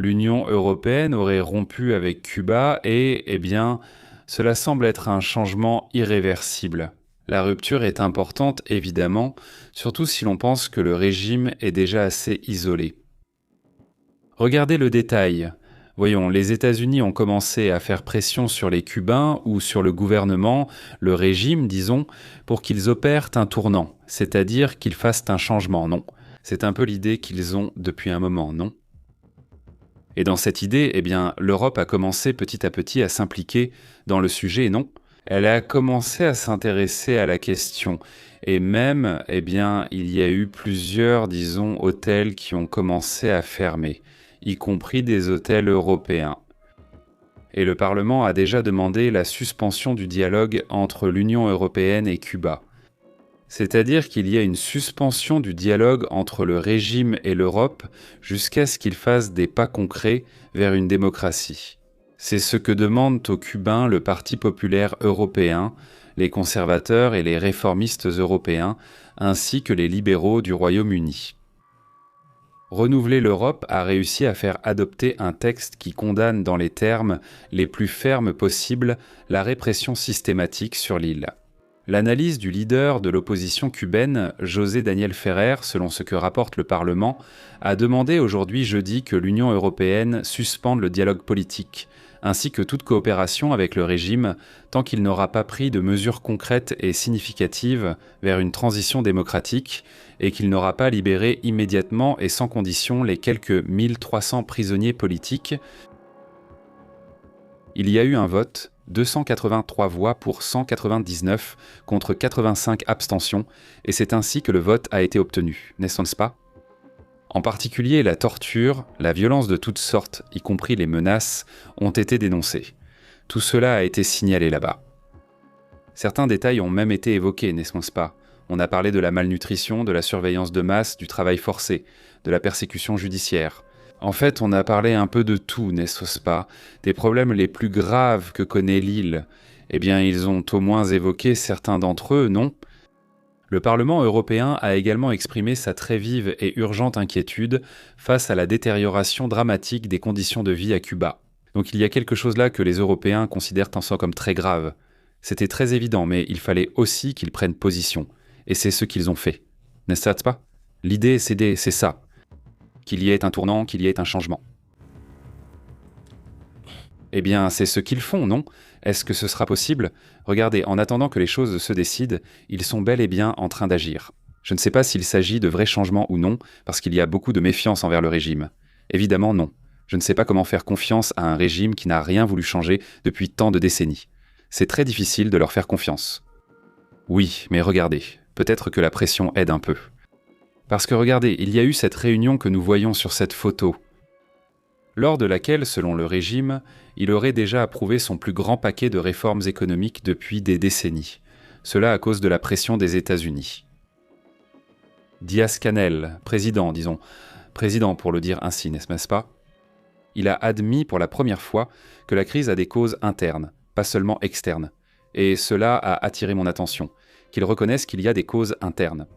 L'Union européenne aurait rompu avec Cuba et, cela semble être un changement irréversible. La rupture est importante, évidemment, surtout si l'on pense que le régime est déjà assez isolé. Regardez le détail. Voyons, les États-Unis ont commencé à faire pression sur les Cubains ou sur le gouvernement, le régime, disons, pour qu'ils opèrent un tournant, c'est-à-dire qu'ils fassent un changement, non? C'est un peu l'idée qu'ils ont depuis un moment, non? Et dans cette idée, l'Europe a commencé petit à petit à s'impliquer dans le sujet, non? Elle a commencé à s'intéresser à la question. Et même, il y a eu plusieurs, disons, hôtels qui ont commencé à fermer, y compris des hôtels européens. Et le Parlement a déjà demandé la suspension du dialogue entre l'Union européenne et Cuba. C'est-à-dire qu'il y a une suspension du dialogue entre le régime et l'Europe jusqu'à ce qu'ils fassent des pas concrets vers une démocratie. C'est ce que demandent aux Cubains le Parti populaire européen, les conservateurs et les réformistes européens, ainsi que les libéraux du Royaume-Uni. Renouveler l'Europe a réussi à faire adopter un texte qui condamne dans les termes les plus fermes possibles la répression systématique sur l'île. L'analyse du leader de l'opposition cubaine, José Daniel Ferrer, selon ce que rapporte le Parlement, a demandé aujourd'hui jeudi que l'Union européenne suspende le dialogue politique, ainsi que toute coopération avec le régime, tant qu'il n'aura pas pris de mesures concrètes et significatives vers une transition démocratique, et qu'il n'aura pas libéré immédiatement et sans condition les quelques 1300 prisonniers politiques. Il y a eu un vote, 283 voix pour 199 contre 85 abstentions, et c'est ainsi que le vote a été obtenu, n'est-ce pas? En particulier, la torture, la violence de toutes sortes, y compris les menaces, ont été dénoncées. Tout cela a été signalé là-bas. Certains détails ont même été évoqués, n'est-ce pas? On a parlé de la malnutrition, de la surveillance de masse, du travail forcé, de la persécution judiciaire. En fait, on a parlé un peu de tout, n'est-ce pas? Des problèmes les plus graves que connaît l'île. Ils ont au moins évoqué certains d'entre eux, non? Le Parlement européen a également exprimé sa très vive et urgente inquiétude face à la détérioration dramatique des conditions de vie à Cuba. Donc il y a quelque chose là que les Européens considèrent en soi comme très grave. C'était très évident, mais il fallait aussi qu'ils prennent position. Et c'est ce qu'ils ont fait. N'est-ce pas? L'idée, c'est ça. Qu'il y ait un tournant, qu'il y ait un changement. C'est ce qu'ils font, non? Est-ce que ce sera possible? Regardez, en attendant que les choses se décident, ils sont bel et bien en train d'agir. Je ne sais pas s'il s'agit de vrais changements ou non, parce qu'il y a beaucoup de méfiance envers le régime. Évidemment, non. Je ne sais pas comment faire confiance à un régime qui n'a rien voulu changer depuis tant de décennies. C'est très difficile de leur faire confiance. Oui, mais regardez, peut-être que la pression aide un peu. Parce que regardez, il y a eu cette réunion que nous voyons sur cette photo, lors de laquelle, selon le régime, il aurait déjà approuvé son plus grand paquet de réformes économiques depuis des décennies. Cela à cause de la pression des États-Unis. Díaz-Canel, président pour le dire ainsi, n'est-ce pas? Il a admis pour la première fois que la crise a des causes internes, pas seulement externes. Et cela a attiré mon attention, qu'il reconnaisse qu'il y a des causes internes.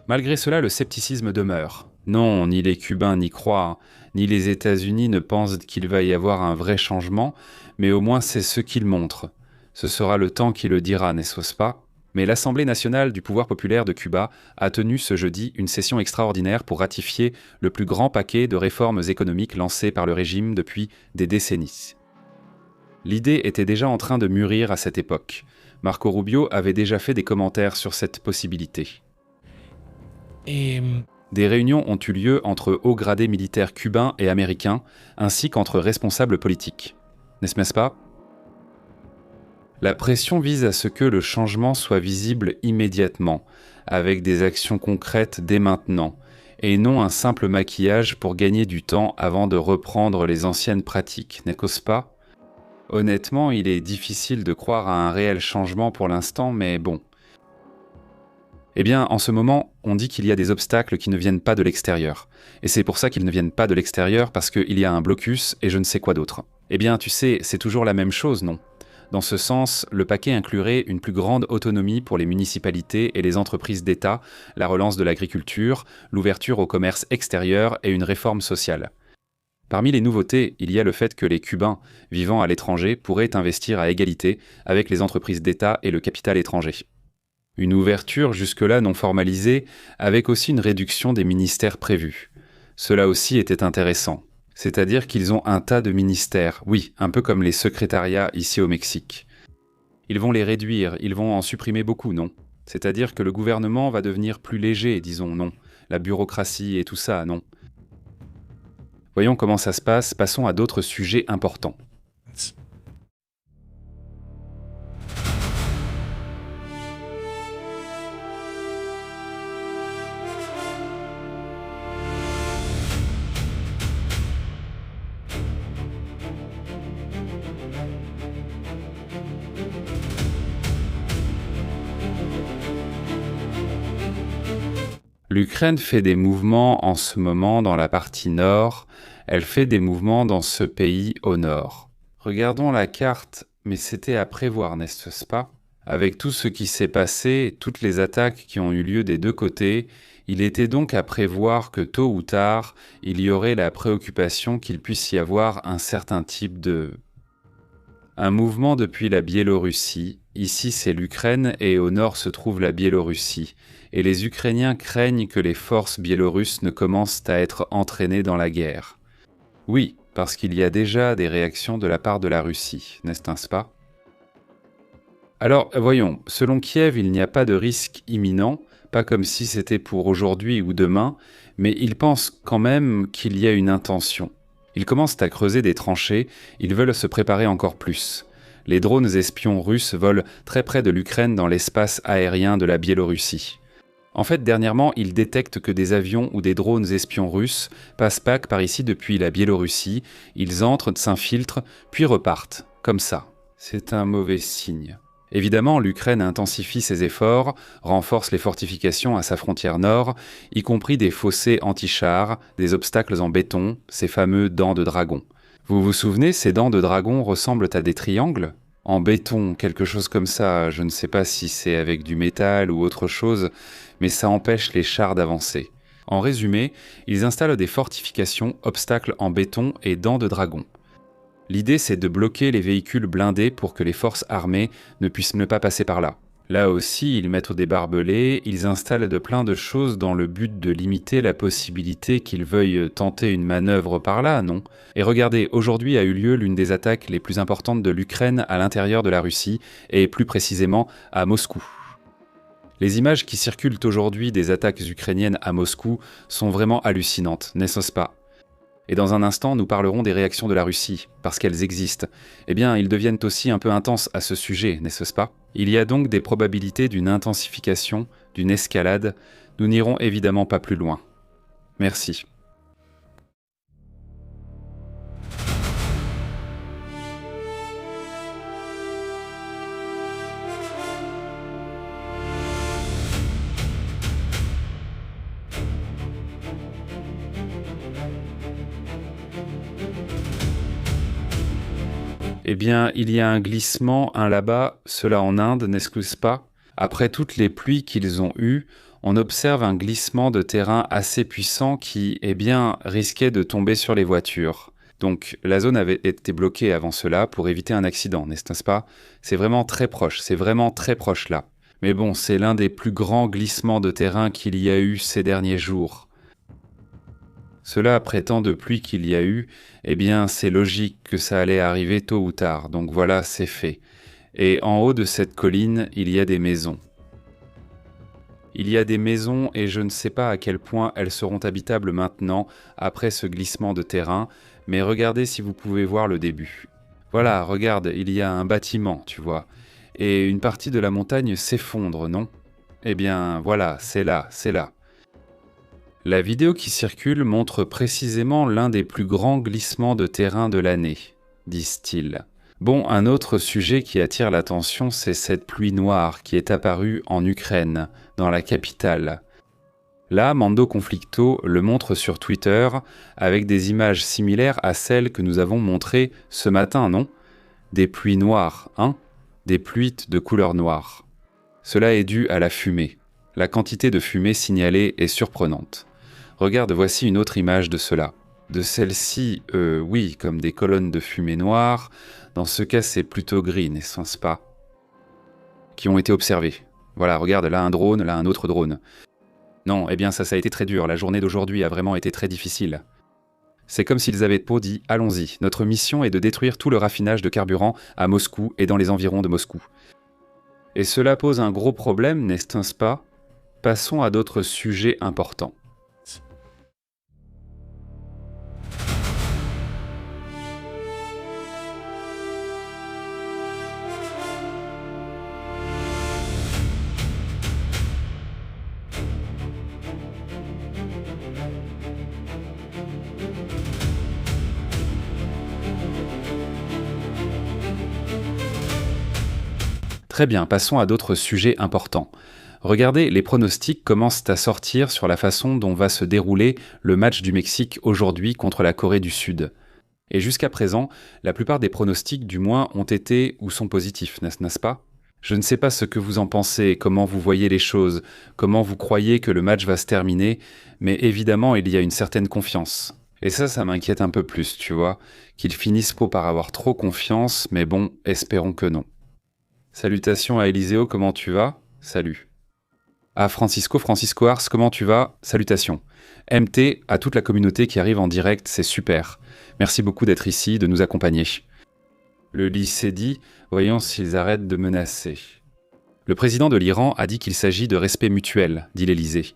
Malgré cela, le scepticisme demeure. Non, ni les Cubains n'y croient, ni les États-Unis ne pensent qu'il va y avoir un vrai changement, mais au moins c'est ce qu'ils montrent. Ce sera le temps qui le dira, n'est-ce pas? Mais l'Assemblée nationale du pouvoir populaire de Cuba a tenu ce jeudi une session extraordinaire pour ratifier le plus grand paquet de réformes économiques lancées par le régime depuis des décennies. L'idée était déjà en train de mûrir à cette époque. Marco Rubio avait déjà fait des commentaires sur cette possibilité. Des réunions ont eu lieu entre hauts gradés militaires cubains et américains, ainsi qu'entre responsables politiques. N'est-ce pas? La pression vise à ce que le changement soit visible immédiatement, avec des actions concrètes dès maintenant, et non un simple maquillage pour gagner du temps avant de reprendre les anciennes pratiques, n'est-ce pas? Honnêtement, il est difficile de croire à un réel changement pour l'instant, mais bon. En ce moment, on dit qu'il y a des obstacles qui ne viennent pas de l'extérieur. Et c'est pour ça qu'ils ne viennent pas de l'extérieur, parce qu'il y a un blocus et je ne sais quoi d'autre. Tu sais, c'est toujours la même chose, non? Dans ce sens, le paquet inclurait une plus grande autonomie pour les municipalités et les entreprises d'État, la relance de l'agriculture, l'ouverture au commerce extérieur et une réforme sociale. Parmi les nouveautés, il y a le fait que les Cubains vivant à l'étranger pourraient investir à égalité avec les entreprises d'État et le capital étranger. Une ouverture jusque-là non formalisée, avec aussi une réduction des ministères prévus. Cela aussi était intéressant. C'est-à-dire qu'ils ont un tas de ministères, oui, un peu comme les secrétariats ici au Mexique. Ils vont les réduire, ils vont en supprimer beaucoup, non? C'est-à-dire que le gouvernement va devenir plus léger, disons, non? La bureaucratie et tout ça, non? Voyons comment ça se passe, passons à d'autres sujets importants. L'Ukraine fait des mouvements en ce moment dans la partie nord, elle fait des mouvements dans ce pays au nord. Regardons la carte, mais c'était à prévoir, n'est-ce pas? Avec tout ce qui s'est passé, toutes les attaques qui ont eu lieu des deux côtés, il était donc à prévoir que tôt ou tard, il y aurait la préoccupation qu'il puisse y avoir un certain type un mouvement depuis la Biélorussie. Ici, c'est l'Ukraine et au nord se trouve la Biélorussie. Et les Ukrainiens craignent que les forces biélorusses ne commencent à être entraînées dans la guerre. Oui, parce qu'il y a déjà des réactions de la part de la Russie, n'est-ce pas? Alors, voyons, selon Kiev, il n'y a pas de risque imminent, pas comme si c'était pour aujourd'hui ou demain, mais ils pensent quand même qu'il y a une intention. Ils commencent à creuser des tranchées, ils veulent se préparer encore plus. Les drones espions russes volent très près de l'Ukraine dans l'espace aérien de la Biélorussie. En fait, dernièrement, ils détectent que des avions ou des drones espions russes passent par ici depuis la Biélorussie, ils entrent, s'infiltrent, puis repartent, comme ça. C'est un mauvais signe. Évidemment, l'Ukraine intensifie ses efforts, renforce les fortifications à sa frontière nord, y compris des fossés anti-chars, des obstacles en béton, ces fameux dents de dragon. Vous vous souvenez, ces dents de dragon ressemblent à des triangles? En béton, quelque chose comme ça, je ne sais pas si c'est avec du métal ou autre chose, mais ça empêche les chars d'avancer. En résumé, ils installent des fortifications, obstacles en béton et dents de dragon. L'idée, c'est de bloquer les véhicules blindés pour que les forces armées ne puissent ne pas passer par là. Là aussi, ils mettent des barbelés, ils installent de plein de choses dans le but de limiter la possibilité qu'ils veuillent tenter une manœuvre par là, non? Et regardez, aujourd'hui a eu lieu l'une des attaques les plus importantes de l'Ukraine à l'intérieur de la Russie, et plus précisément à Moscou. Les images qui circulent aujourd'hui des attaques ukrainiennes à Moscou sont vraiment hallucinantes, n'est-ce pas? Et dans un instant, nous parlerons des réactions de la Russie, parce qu'elles existent. Eh bien, ils deviennent aussi un peu intenses à ce sujet, n'est-ce pas? Il y a donc des probabilités d'une intensification, d'une escalade. Nous n'irons évidemment pas plus loin. Merci. Eh bien, il y a un glissement, un là-bas, cela en Inde, n'est-ce pas? Après toutes les pluies qu'ils ont eues, on observe un glissement de terrain assez puissant qui, eh bien, risquait de tomber sur les voitures. Donc, la zone avait été bloquée avant cela pour éviter un accident, n'est-ce pas? C'est vraiment très proche là. Mais bon, c'est l'un des plus grands glissements de terrain qu'il y a eu ces derniers jours. Cela après tant de pluie qu'il y a eu, eh bien c'est logique que ça allait arriver tôt ou tard, donc voilà, c'est fait. Et en haut de cette colline, il y a des maisons. Il y a des maisons et je ne sais pas à quel point elles seront habitables maintenant, après ce glissement de terrain, mais regardez si vous pouvez voir le début. Voilà, regarde, il y a un bâtiment, tu vois, et une partie de la montagne s'effondre, non? Eh bien voilà, c'est là. La vidéo qui circule montre précisément l'un des plus grands glissements de terrain de l'année, disent-ils. Bon, un autre sujet qui attire l'attention, c'est cette pluie noire qui est apparue en Ukraine, dans la capitale. Là, Mando Conflicto le montre sur Twitter avec des images similaires à celles que nous avons montrées ce matin, non? des pluies noires, hein? Des pluies de couleur noire. Cela est dû à la fumée. La quantité de fumée signalée est surprenante. Regarde, voici une autre image de cela. De celle-ci, oui, comme des colonnes de fumée noire. Dans ce cas, c'est plutôt gris, n'est-ce pas? Qui ont été observés. Voilà, regarde, là un drone, là un autre drone. Non, eh bien ça a été très dur. La journée d'aujourd'hui a vraiment été très difficile. C'est comme s'ils avaient dit « Allons-y, notre mission est de détruire tout le raffinage de carburant à Moscou et dans les environs de Moscou. » Et cela pose un gros problème, n'est-ce pas? Passons à d'autres sujets importants. Très bien, passons à d'autres sujets importants. Regardez, les pronostics commencent à sortir sur la façon dont va se dérouler le match du Mexique aujourd'hui contre la Corée du Sud. Et jusqu'à présent, la plupart des pronostics du moins ont été ou sont positifs, n'est-ce pas? Je ne sais pas ce que vous en pensez, comment vous voyez les choses, comment vous croyez que le match va se terminer, mais évidemment il y a une certaine confiance. Et ça m'inquiète un peu plus, tu vois, qu'ils finissent par avoir trop confiance, mais bon, espérons que non. Salutations à Eliseo, comment tu vas? Salut. À Francisco Ars, comment tu vas? Salutations. MT, à toute la communauté qui arrive en direct, c'est super. Merci beaucoup d'être ici, de nous accompagner. Le lycée dit, voyons s'ils arrêtent de menacer. Le président de l'Iran a dit qu'il s'agit de respect mutuel, dit l'Élysée.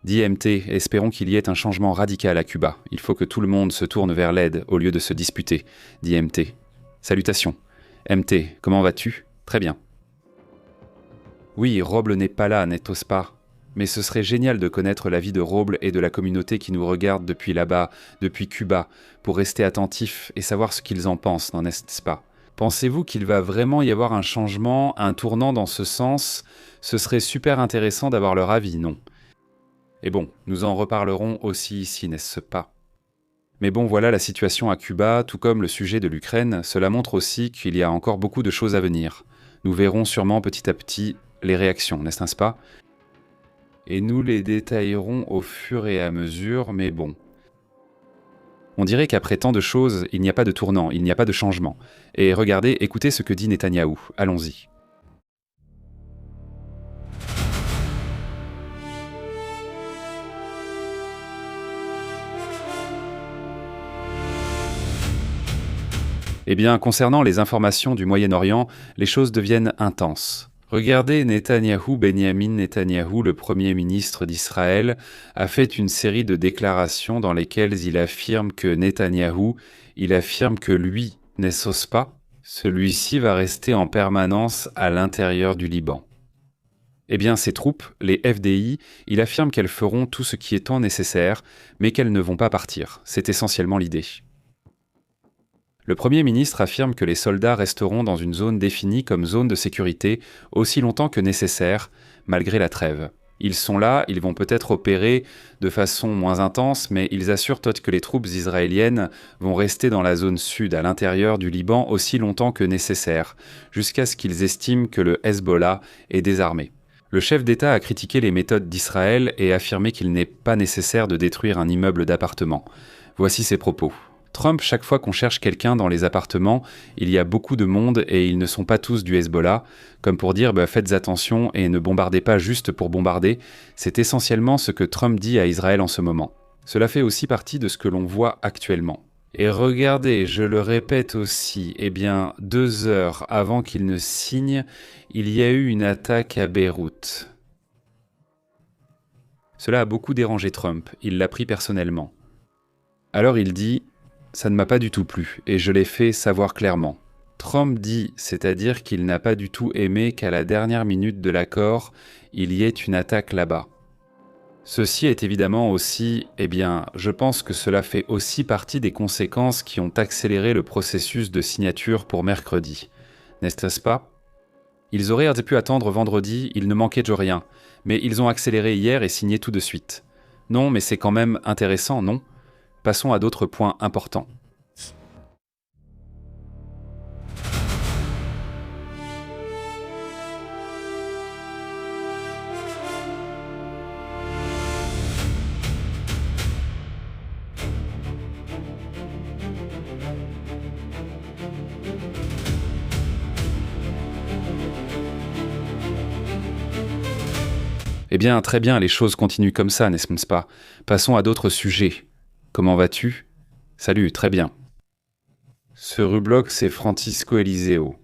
Dit MT, espérons qu'il y ait un changement radical à Cuba. Il faut que tout le monde se tourne vers l'aide au lieu de se disputer, dit MT. Salutations. MT, comment vas-tu? Très bien. Oui, Roble n'est pas là, n'est-ce pas? Mais ce serait génial de connaître l'avis de Roble et de la communauté qui nous regarde depuis là-bas, depuis Cuba, pour rester attentifs et savoir ce qu'ils en pensent, n'est-ce pas? Pensez-vous qu'il va vraiment y avoir un changement, un tournant dans ce sens? Ce serait super intéressant d'avoir leur avis, non? Et bon, nous en reparlerons aussi ici, n'est-ce pas? Mais bon, voilà la situation à Cuba, tout comme le sujet de l'Ukraine, cela montre aussi qu'il y a encore beaucoup de choses à venir. Nous verrons sûrement petit à petit les réactions, n'est-ce pas? Et nous les détaillerons au fur et à mesure, mais bon. On dirait qu'après tant de choses, il n'y a pas de tournant, il n'y a pas de changement. Et regardez, écoutez ce que dit Netanyahou. Allons-y. Eh bien, concernant les informations du Moyen-Orient, les choses deviennent intenses. Regardez, Benjamin Netanyahou, le Premier ministre d'Israël, a fait une série de déclarations dans lesquelles il affirme que lui, n'est-ce pas, celui-ci va rester en permanence à l'intérieur du Liban. Eh bien, ces troupes, les FDI, il affirme qu'elles feront tout ce qui est tant nécessaire, mais qu'elles ne vont pas partir. C'est essentiellement l'idée. Le Premier ministre affirme que les soldats resteront dans une zone définie comme zone de sécurité aussi longtemps que nécessaire, malgré la trêve. Ils sont là, ils vont peut-être opérer de façon moins intense, mais ils assurent que les troupes israéliennes vont rester dans la zone sud, à l'intérieur du Liban, aussi longtemps que nécessaire, jusqu'à ce qu'ils estiment que le Hezbollah est désarmé. Le chef d'État a critiqué les méthodes d'Israël et affirmé qu'il n'est pas nécessaire de détruire un immeuble d'appartements. Voici ses propos. Trump, chaque fois qu'on cherche quelqu'un dans les appartements, il y a beaucoup de monde et ils ne sont pas tous du Hezbollah, comme pour dire faites attention et ne bombardez pas juste pour bombarder, c'est essentiellement ce que Trump dit à Israël en ce moment. Cela fait aussi partie de ce que l'on voit actuellement. Et regardez, je le répète aussi, 2 heures avant qu'il ne signe, il y a eu une attaque à Beyrouth. Cela a beaucoup dérangé Trump, il l'a pris personnellement. Alors il dit « ça ne m'a pas du tout plu » et je l'ai fait savoir clairement. Trump dit, c'est-à-dire qu'il n'a pas du tout aimé qu'à la dernière minute de l'accord, il y ait une attaque là-bas. Ceci est évidemment aussi, je pense que cela fait aussi partie des conséquences qui ont accéléré le processus de signature pour mercredi. N'est-ce pas? Ils auraient pu attendre vendredi, il ne manquait de rien, mais ils ont accéléré hier et signé tout de suite. Non, mais c'est quand même intéressant, non? Passons à d'autres points importants. Eh bien, très bien, les choses continuent comme ça, n'est-ce pas? Passons à d'autres sujets. Comment vas-tu? Salut, très bien. Ce rubloc, c'est Francisco Eliseo.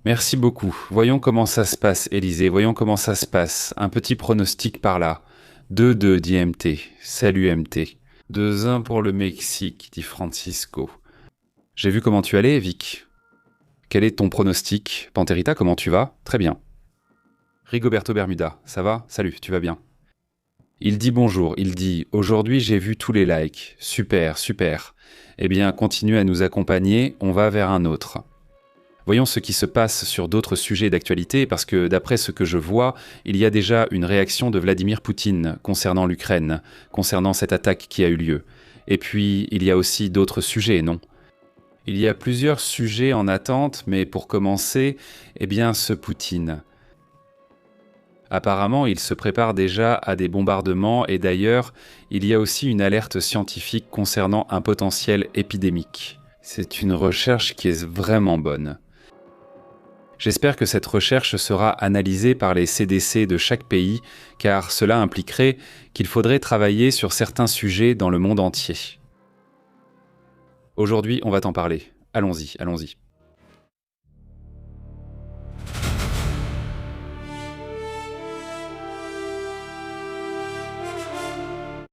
Merci beaucoup. Voyons comment ça se passe, Élisée. Voyons comment ça se passe. Un petit pronostic par là. 2-2, dit MT. Salut MT. 2-1 pour le Mexique, dit Francisco. J'ai vu comment tu allais, Vic. Quel est ton pronostic? Panterita, comment tu vas? Très bien. Rigoberto Bermuda, ça va? Salut, tu vas bien? Il dit bonjour, il dit « Aujourd'hui, j'ai vu tous les likes. Super, super. Eh bien, continuez à nous accompagner, on va vers un autre. » Voyons ce qui se passe sur d'autres sujets d'actualité, parce que d'après ce que je vois, il y a déjà une réaction de Vladimir Poutine concernant l'Ukraine, concernant cette attaque qui a eu lieu. Et puis, il y a aussi d'autres sujets, non? Il y a plusieurs sujets en attente, mais pour commencer, eh bien, ce Poutine. Apparemment, il se prépare déjà à des bombardements et d'ailleurs, il y a aussi une alerte scientifique concernant un potentiel épidémique. C'est une recherche qui est vraiment bonne. J'espère que cette recherche sera analysée par les CDC de chaque pays, car cela impliquerait qu'il faudrait travailler sur certains sujets dans le monde entier. Aujourd'hui, on va t'en parler. Allons-y, allons-y.